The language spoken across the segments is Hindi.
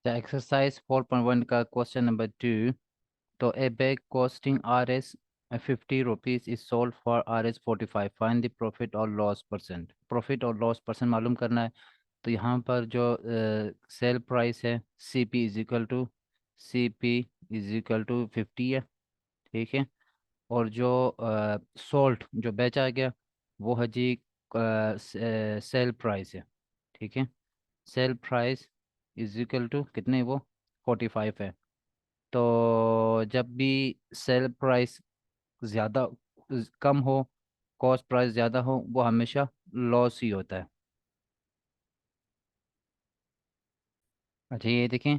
एक्सरसाइज 4.1 का क्वेश्चन नंबर 2। तो ए bag costing Rs 50 rupees is sold for Rs 45। Find the profit और लॉस परसेंट मालूम करना है। तो यहाँ पर जो सेल प्राइस है CP इज इक्वल टू 50 है। ठीक है। और जो सोल्ट जो बेचा गया वो है जी सेल प्राइस है। ठीक है। Sale price is equal to कितने, वो 45 है। तो जब भी सेल प्राइस ज़्यादा कम हो, कॉस्ट प्राइस ज़्यादा हो, वो हमेशा लॉस ही होता है। अच्छा ये देखें,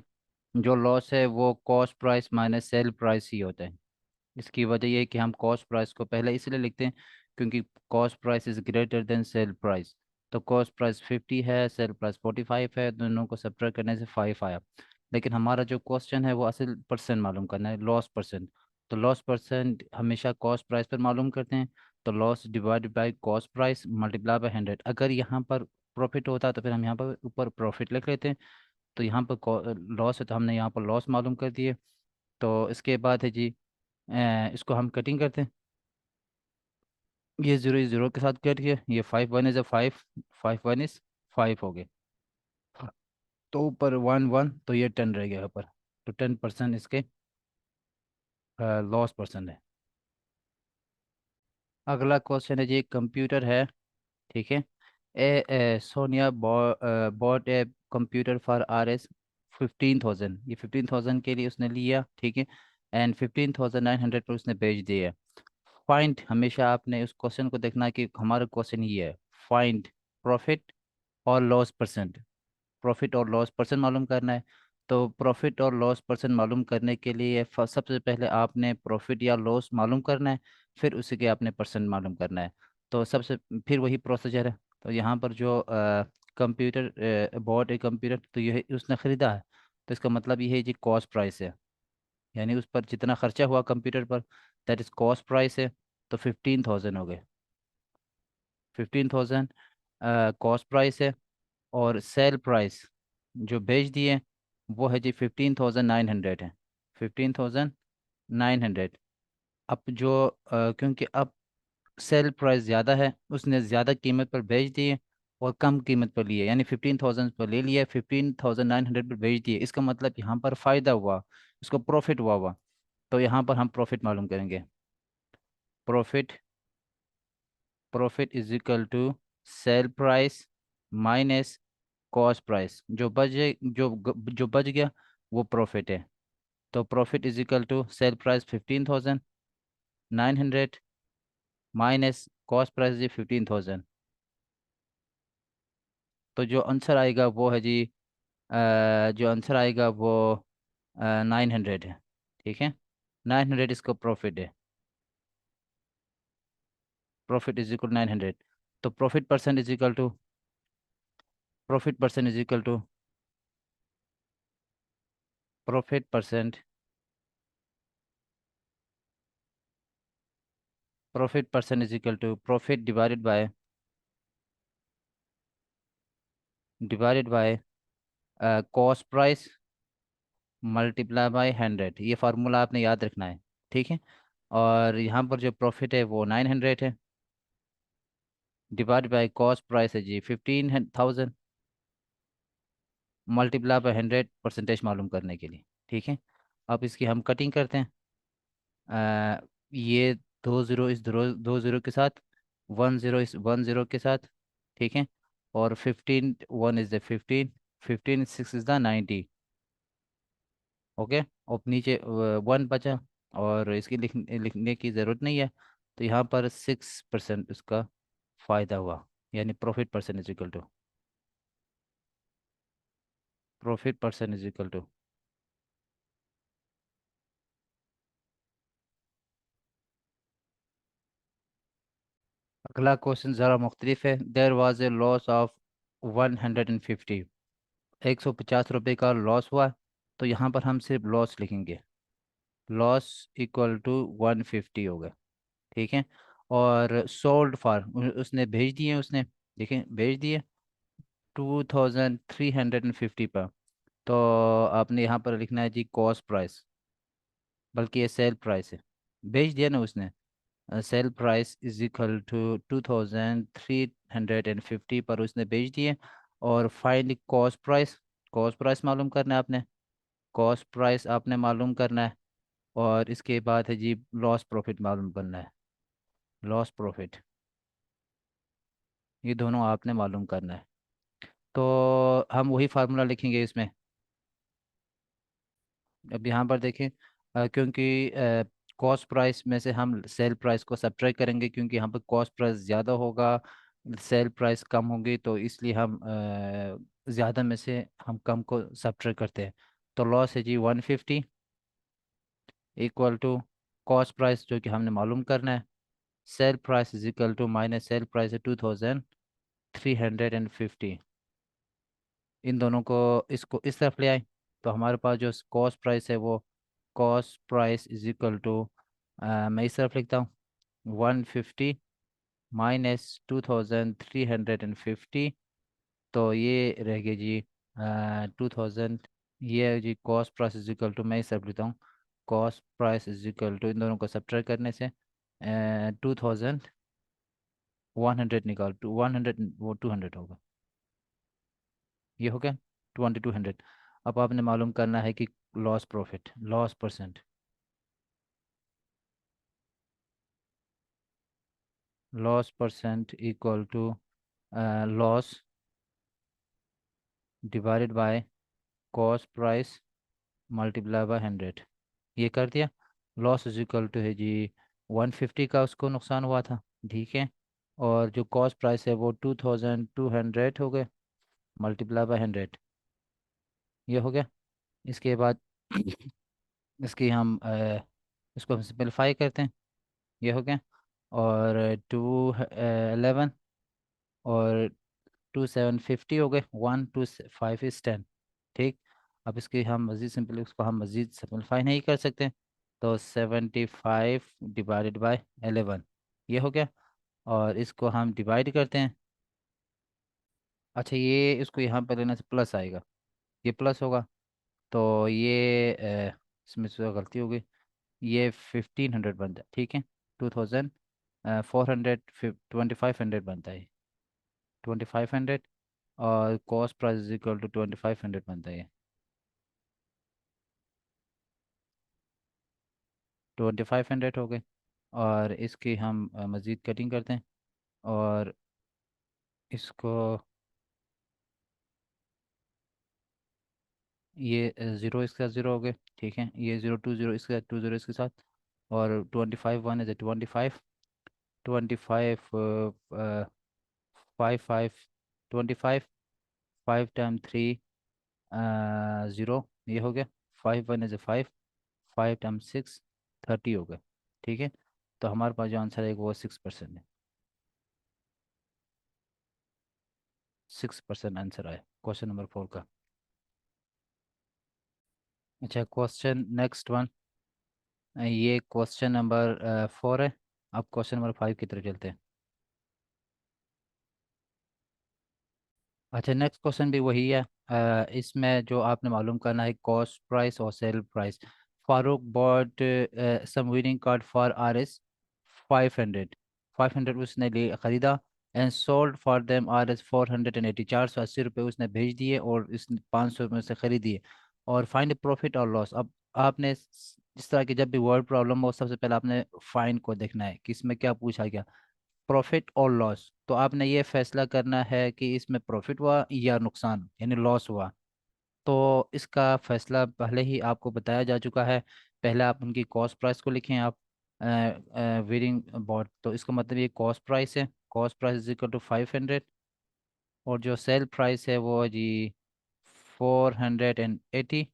जो लॉस है वो cost price minus cell price ही होता है। इसकी वजह ये है कि हम कॉस्ट प्राइस को पहले इसलिए लिखते हैं क्योंकि cost price is greater than sale price. तो कॉस्ट प्राइस 50 है, सेल प्राइस 45 है, दोनों को सब्ट्रैक्ट करने से 5 आया। लेकिन हमारा जो क्वेश्चन है वो असल परसेंट मालूम करना है, लॉस परसेंट। तो लॉस परसेंट हमेशा कॉस्ट प्राइस पर मालूम करते हैं। तो loss divided by cost price multiply by 100। अगर यहाँ पर प्रॉफिट होता तो फिर हम यहाँ पर ऊपर प्रॉफिट लिख लेते हैं। तो यहाँ पर लॉस है तो हमने यहाँ पर लॉस मालूम कर दिए। तो इसके बाद है जी इसको हम कटिंग करते हैं। ये जीरो इस जीरो के साथ कट गया, ये 5 1 इज 5, 5 1 इज 5 हो गए। तो ऊपर 1 1, तो ये 10 रह गया ऊपर। तो 10% इसके लॉस परसेंट है। अगला क्वेश्चन है जी, कंप्यूटर है। ठीक है। Sonia bot a computer for Rs 15,000। ये 15,000 के लिए उसने लिया। ठीक है। एंड 15,900 पर उसने बेच दिया। फाइंड, हमेशा आपने उस क्वेश्चन को देखना है कि हमारा क्वेश्चन ये है, फाइंड प्रॉफिट और लॉस परसेंट। प्रॉफिट और लॉस परसेंट मालूम करना है। तो प्रॉफिट और लॉस परसेंट मालूम करने के लिए सबसे पहले आपने प्रॉफिट या लॉस मालूम करना है, फिर उसी के आपने परसेंट मालूम करना है। तो सबसे फिर वही प्रोसीजर है। तो यहाँ पर जो कंप्यूटर बॉट एक कंप्यूटर, तो ये उसने ख़रीदा है। तो इसका मतलब ये है जी कॉस्ट प्राइस है, यानी उस पर जितना खर्चा हुआ कंप्यूटर पर, दैट इज़ कॉस्ट प्राइस है। तो 15,000 हो गए। 15,000 कॉस्ट प्राइस है। और सेल प्राइस जो बेच दिए वो है जी 15,900 है। 15,900। अब जो क्योंकि अब सेल प्राइस ज़्यादा है, उसने ज़्यादा कीमत पर बेच दिए और कम कीमत पर लिए, यानी 15,000 पर ले लिया, 15,900 पर बेच दिए। इसका मतलब यहाँ पर फ़ायदा हुआ, इसको प्रॉफिट हुआ। तो यहाँ पर हम प्रॉफिट मालूम करेंगे। Profit profit is equal to cell price minus cost price. जो बच गया वो प्रॉफिट है। तो profit is equal to cell price 15,900 minus cost price जी 15,000। तो जो आंसर आएगा वो है जी जो आंसर आएगा वो 900 है। ठीक है। 900 इसका प्रॉफिट है। Profit is equal 900। तो profit percent is equal to profit percent profit percent is equal to profit divided by cost price multiply by 100। ये फार्मूला आपने याद रखना है। ठीक है। और यहाँ पर जो प्रॉफिट है वो 900 है, डिवाइड बाय कॉस्ट प्राइस है जी 15,000, मल्टीप्लाई बाय 100 परसेंटेज मालूम करने के लिए। ठीक है। अब इसकी हम कटिंग करते हैं। ये दो ज़ीरो इस दो ज़ीरो के साथ, 1 0 इस 1 0 के साथ। ठीक है। और 15 1 is the 15, 15 6 is the 90। Okay. और नीचे 1 बचा, और इसकी लिखने की ज़रूरत नहीं है। तो यहाँ पर 6% उसका फ़ायदा हुआ, यानी profit percent is equal to profit percent is equal to. अगला क्वेश्चन ज़रा मुख्तलिफ है। There was a loss of 150। 150 रुपये का लॉस हुआ। तो यहाँ पर हम सिर्फ लॉस लिखेंगे। लॉस इक्वल टू 150 हो गया। ठीक है। और सोल्ड फॉर उसने भेज दिए, उसने देखें भेज दिए 2,350 पर। तो आपने यहाँ पर लिखना है जी कॉस्ट प्राइस, बल्कि ये सेल प्राइस है, भेज दिया ना उसने। Sale price is equal to 2350 पर उसने भेज दिए। और find cost price, cost price मालूम करना है आपने, कॉस्ट प्राइस आपने मालूम करना है। और इसके बाद है जी लॉस प्रॉफिट मालूम करना है, लॉस प्रॉफिट, ये दोनों आपने मालूम करना है। तो हम वही फार्मूला लिखेंगे इसमें। अब यहाँ पर देखें, क्योंकि कॉस्ट प्राइस में से हम सेल प्राइस को सब्ट्रैक्ट करेंगे, क्योंकि यहाँ पर कॉस्ट प्राइस ज़्यादा होगा, सेल प्राइस कम होगी, तो इसलिए हम ज़्यादा में से हम कम को सब्ट्रैक्ट करते हैं। तो लॉस है जी 150 इक्वल टू कॉस्ट प्राइस जो कि हमने मालूम करना है, sale price is equal to minus cell price है 2350। इन दोनों को, इसको इस तरफ ले आए, तो हमारे पास जो कॉस्ट प्राइस है वो cost price is equal to, मैं इस तरफ लिखता हूँ 150 माइनस 2350। तो ये रह गया जी 2000। ये है जी cost price is equal to, मैं इस तरफ लिखता हूँ cost price is equal to, इन दोनों को सब्ट्रैक्ट करने से 2100 निकाल, टू 100 वो 200 होगा, ये हो गया 2200। अब आपने मालूम करना है कि loss profit, loss percent, loss percent equal to loss divided by cost price multiply by 100। ये कर दिया। लॉस इज इक्वल टू है जी 150 का उसको नुकसान हुआ था, ठीक है। और जो कॉस्ट प्राइस है वो 2200 हो गए, मल्टीप्लाई बाय 100, ये हो गया। इसके बाद इसकी हम इसको हम सिंपलीफाई करते हैं, ये हो गया। और 211 और 2750 हो गए, 1 2 5 is 10, ठीक। अब इसकी हम मज़ीद सिंपल, उसको हम मज़ीद सिंपलीफाई नहीं कर सकते, तो 75 डिवाइडेड बाय 11, ये हो गया। और इसको हम डिवाइड करते हैं। अच्छा, ये इसको यहाँ पर लेने से प्लस आएगा, ये प्लस होगा, तो ये इसमें से गलती हो गई, ये 1500 बनता है, ठीक है। 2400 2500 बनता है, 2500। और cost price is equal to 2500 बनता है, 2500 हो गए। और इसकी हम मज़ीद कटिंग करते हैं। और इसको, ये ज़ीरो इसके साथ ज़ीरो हो गए, ठीक है। ये 0 2 0 इसके साथ 2 0 इसके साथ। और 25 1 इज 25, 25 5 5 25, 5 टाइम 3 ज़ीरो, ये हो गया। 5 1 इज 5, 5 टाइम 6 30 हो गए, ठीक है। तो हमारे पास जो आंसर है वो 6% है, 6% आंसर आया क्वेश्चन नंबर 4 का। अच्छा, क्वेश्चन नेक्स्ट वन, ये क्वेश्चन नंबर 4 है। अब क्वेश्चन नंबर 5 की तरफ चलते हैं। अच्छा, नेक्स्ट क्वेश्चन भी वही है। इसमें जो आपने मालूम करना है कॉस्ट प्राइस और sale price. Farooq bought some winning card for RS 500, 500 उसने ले ख़रीदा, and sold for them RS 480, 480 रुपये उसने भेज दिए और इसने 500 में से खरीदिए। और फाइंड प्रॉफिट और लॉस। अब आपने इस तरह की जब भी वर्ड प्रॉब्लम हो, सबसे पहले आपने फाइंड को देखना है कि इसमें क्या पूछा गया, प्रॉफिट और लॉस। तो आपने ये फैसला करना है कि इसमें प्रॉफिट हुआ या नुकसान यानी लॉस हुआ। तो इसका फैसला पहले ही आपको बताया जा चुका है। पहले आप उनकी कॉस्ट प्राइस को लिखें आप, वेरिंग अबाउट, तो इसका मतलब ये कॉस्ट प्राइस है, cost price is equal to 500। और जो सेल प्राइस है वो है जी 480।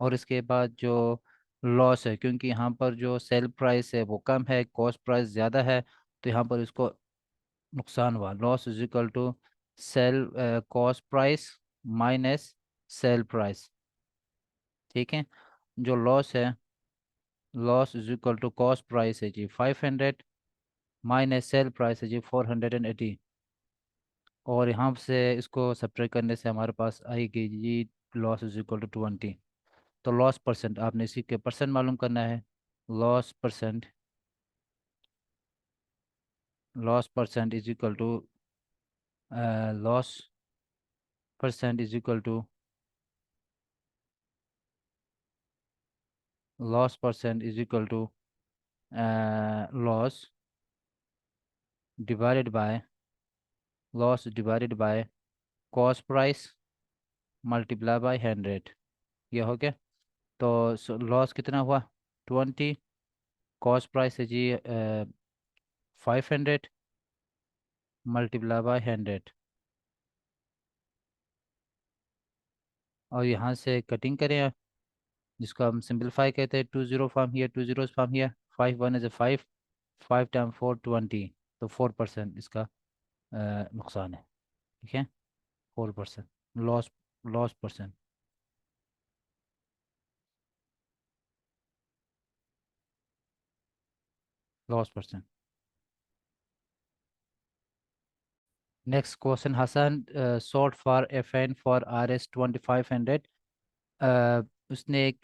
और इसके बाद जो लॉस है, क्योंकि यहाँ पर जो सेल प्राइस है वो कम है, कॉस्ट प्राइस ज़्यादा है, तो यहाँ पर इसको नुकसान हुआ। Loss is equal to sale cost price minus cell price, ठीक है। जो लॉस है, loss is equal to cost price है जी 500 माइनस सेल प्राइस है जी 480। और यहाँ से इसको सब्ट्रैक्ट करने से हमारे पास आएगी जी लॉस इज इक्वल टू 20। तो लॉस परसेंट आपने इसी के परसेंट मालूम करना है। Loss percent, loss percent is equal to loss percent is equal to loss percent is equal to loss divided by cost price multiply by 100। ये हो गया। तो लॉस कितना हुआ? 20। कॉस्ट प्राइस है जी 500 मल्टीप्लाई बाय 100। और यहाँ से कटिंग करें आप, जिसको हम सिंपलीफाई कहते हैं। 2 0 from here, 2 zeros from here, 5 1 is 5, 5 time 4 20। तो 4% इसका नुकसान है। ठीक है, 4% loss, loss percent, loss percent. Next question, Hasan sold for F N for R S 2500। उसने एक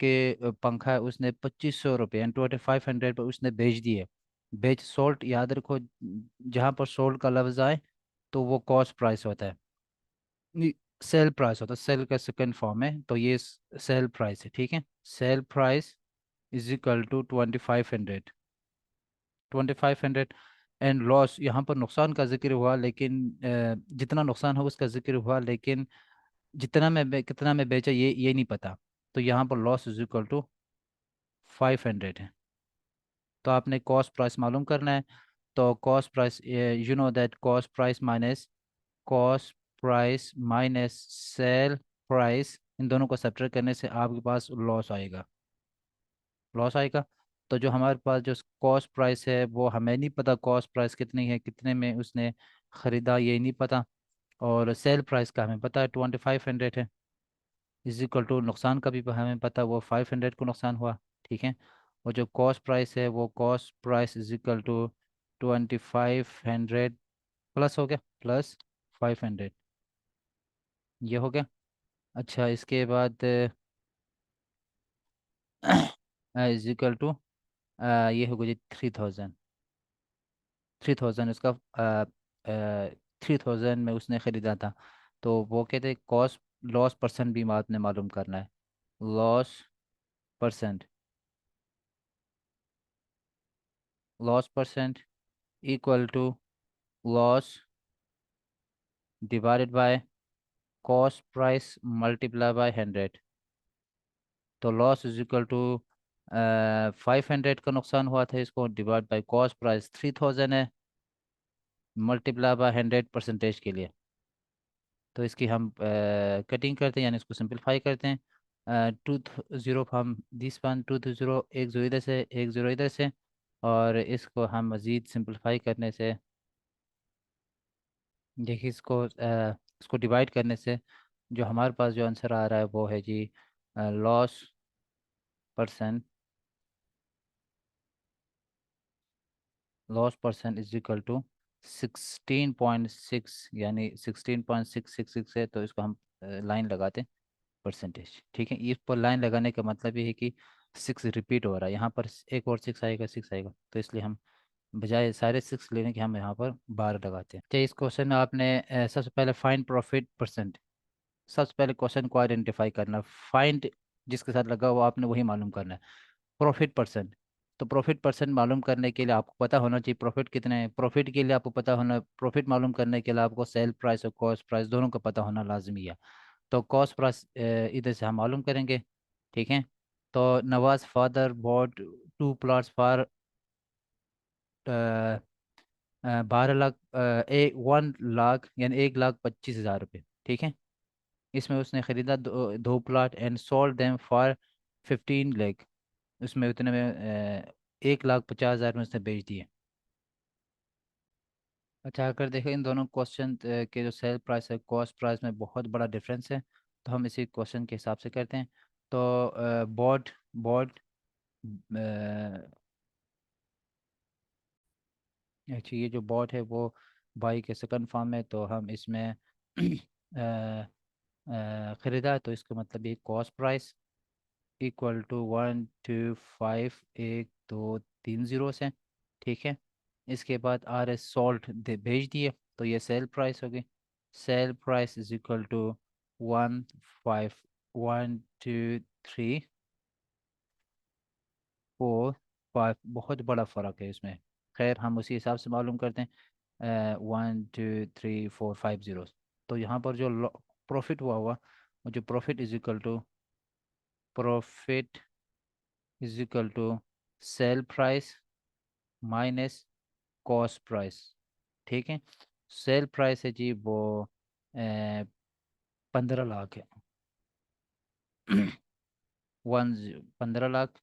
पंखा है, उसने 2500 रुपये यानी 2500 पर उसने बेच दिए। बेच सोल्ट, याद रखो जहाँ पर सोल्ट का लफ्ज़ आए तो वो कॉस्ट प्राइस होता है, सेल प्राइस होता है। सेल का सेकंड फॉर्म है, तो ये सेल प्राइस है। ठीक है, sale price is equal to 2500, 2500। And loss, यहाँ पर नुकसान का जिक्र हुआ, लेकिन जितना नुकसान हो उसका जिक्र हुआ, लेकिन कितना में बेचा ये नहीं पता। तो यहाँ पर लॉस इज इक्वल टू 500 है। तो आपने कॉस्ट प्राइस मालूम करना है। तो cost price, you know that cost price minus cell price, इन दोनों को सब्ट्रैक्ट करने से आपके पास लॉस आएगा, लॉस आएगा। तो जो हमारे पास जो कॉस्ट प्राइस है वो हमें नहीं पता, कॉस्ट प्राइस कितनी है, कितने में उसने ख़रीदा ये नहीं पता। और सेल प्राइस का हमें पता है 2500 है। इज इक्वल टू नुकसान का भी हमें पता, वो 500 को नुकसान हुआ। ठीक है, और जो कॉस्ट प्राइस है वो cost price is equal to 2500 plus हो गया, प्लस 500। ये हो गया। अच्छा, इसके बाद इज इक्वल टू ये हो गया जी 3000। 3000 उसका 3000 में उसने ख़रीदा था। तो वो कहते हैं कॉस्ट, लॉस परसेंट भी आपने मालूम करना है। Loss percent, loss percent equal to loss divided by cost price multiply by 100। तो लॉस इज इक्वल टू 500 का नुकसान हुआ था, इसको डिवाइड बाय कॉस्ट प्राइस 3000 है, मल्टीप्लाई बाय 100 परसेंटेज के लिए। तो इसकी हम कटिंग करते हैं, यानी इसको सिंपलीफाई करते हैं। 2 0 हम दिस वन, 2 2 0, एक ज़ीरो इधर से, एक ज़ीरो इधर से। और इसको हम मज़ीद सिंपलीफाई करने से, देखिए इसको डिवाइड करने से जो हमारे पास जो आंसर आ रहा है वो है जी loss percent, loss percent is equal to 16.6, यानी 16.666 है। तो इसको हम लाइन लगाते हैं परसेंटेज। ठीक है, इस पर लाइन लगाने का मतलब ये है कि 6 रिपीट हो रहा है, यहाँ पर एक और 6 आएगा, 6 आएगा। तो इसलिए हम बजाय सारे 6 लेने के हम यहाँ पर 12 लगाते हैं। तो इस क्वेश्चन में आपने सबसे पहले फाइंड प्रॉफिट परसेंट, सबसे पहले क्वेश्चन को आइडेंटिफाई करना। फाइंड जिसके साथ लगा हुआ आपने वही मालूम करना है। प्रॉफिट परसेंट, तो प्रॉफिट परसेंट मालूम करने के लिए आपको पता होना चाहिए प्रॉफिट कितने हैं। प्रॉफिट के लिए आपको पता होना, प्रॉफिट मालूम करने के लिए आपको सेल प्राइस और कॉस्ट प्राइस दोनों का पता होना लाजमी है। तो कॉस्ट प्राइस इधर से हम मालूम करेंगे। ठीक है, तो Nawaz father bought 2 plots for 12 lakh, 1 lakh यानी 1,25,000 रुपये। ठीक है, इसमें उसने ख़रीदा 2 plot and sold them for 15 lakh. उसमें उतने में 1,50,000 में उसने बेच दिए। अच्छा, अगर देखो इन दोनों क्वेश्चन के जो सेल प्राइस है कॉस्ट प्राइस में बहुत बड़ा डिफरेंस है, तो हम इसी क्वेश्चन के हिसाब से करते हैं। तो बॉट बॉट एक्चुअली ये जो बॉट है वो बाई के सेकंड फॉर्म है, तो हम इसमें ख़रीदा, तो इसका मतलब ये cost price equal to 125, 1 2 3 zeros हैं। ठीक है। इसके बाद आर एस सॉल्ट भेज दिए, तो ये सेल प्राइस होगी। Sale price is equal to 15123 4 5। बहुत बड़ा फ़र्क है इसमें। खैर हम उसी हिसाब से मालूम करते हैं, 1 2 3 4 5 ज़ीरोस। तो यहाँ पर जो प्रॉफिट हुआ हुआ, वो जो profit is equal to cell price minus cost price. ठीक है। सेल प्राइस है जी वो 15 लाख है। 15 लाख।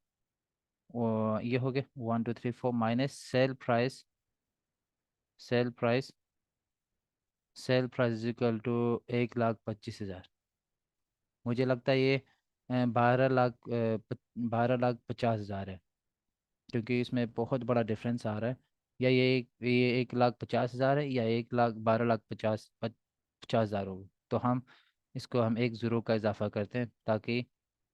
ये हो गया 1 2 3 4 minus cell price sale price is equal to 1,25,000। मुझे लगता है ये 12,50,000 है, क्योंकि इसमें बहुत बड़ा डिफरेंस आ रहा है। या ये 1,50,000 है, या 1,12,50,000 हो। तो हम 1 ज़ीरो का इजाफा करते हैं, ताकि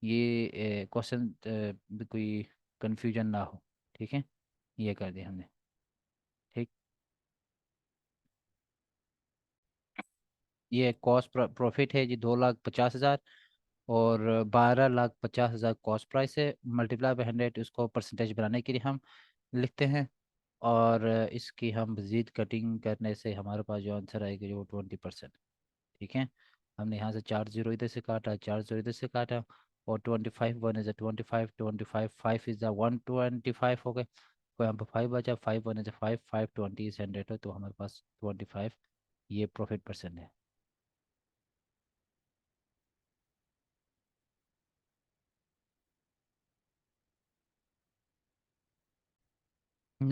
ये क्वेश्चन कोई कंफ्यूजन ना हो। ठीक है। ये कर दिया हमने। ठीक। ये कॉस्ट प्रॉफिट है जी 2,50,000, और 12,50,000 कॉस्ट प्राइस है। मल्टीप्लाई बाई 100 इसको परसेंटेज बनाने के लिए हम लिखते हैं। और इसकी हम मज़ीद कटिंग करने से हमारे पास जो आंसर आएगा वो 20%। ठीक है। हमने यहाँ से 4 ज़ीरो इधर से काटा, 4 ज़ीरो इधर से काटा, और 25 वन इज़ 25, 25 फाइव इज़ 125 हो गए। कोई यहाँ पर 5 बचा, 5 वन इज़ 5, 5 20 इज़ 100 है, तो हमारे पास 25 ये प्रॉफिट परसेंट है।